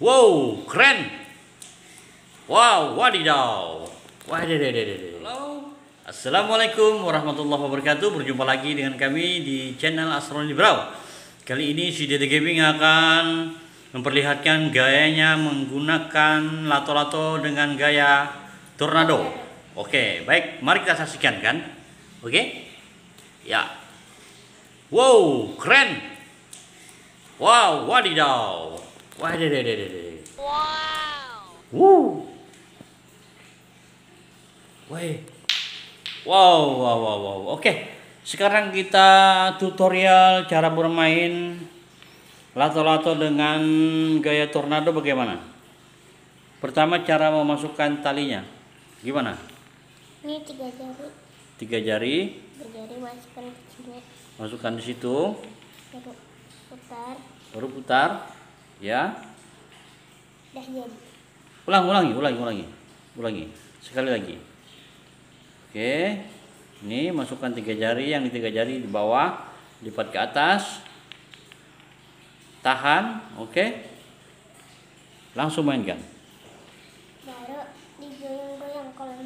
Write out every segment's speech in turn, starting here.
Wow, keren. Wow, wadidaw. Wadidaw. Halo. Assalamualaikum warahmatullahi wabarakatuh. Berjumpa lagi dengan kami di channel Astronomi Brau. Kali ini si Dede Gaming akan memperlihatkan gayanya menggunakan lato-lato dengan gaya tornado. Oke, baik. Mari kita saksikan kan. Oke. Ya. Wow, keren. Wow, wadidaw. Wadidaw. Wow. Wow. Oke. Sekarang kita tutorial cara bermain lato-lato dengan gaya tornado bagaimana? Pertama, cara memasukkan talinya. Gimana? Ini 3 jari. 3 jari. 3 jari masukkan ke sini. Masukkan di situ. Baru putar. Baru putar. Ya. Udah jadi. Ulangi. Sekali lagi. Oke. Ini masukkan 3 jari, yang di 3 jari di bawah, lipat ke atas. Tahan, oke. Langsung mainkan. Baru digoyang-goyang kalau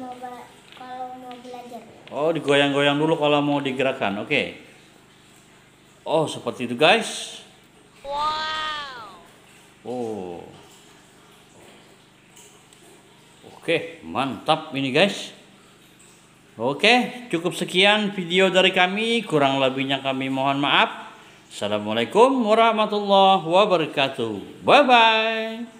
mau belajar. Oh, digoyang-goyang dulu kalau mau digerakkan. Oke. Oh, seperti itu, guys. Wow. Oh. Oke, mantap ini, guys. Oke, cukup sekian video dari kami. Kurang lebihnya kami mohon maaf. Assalamualaikum warahmatullahi wabarakatuh. Bye-bye.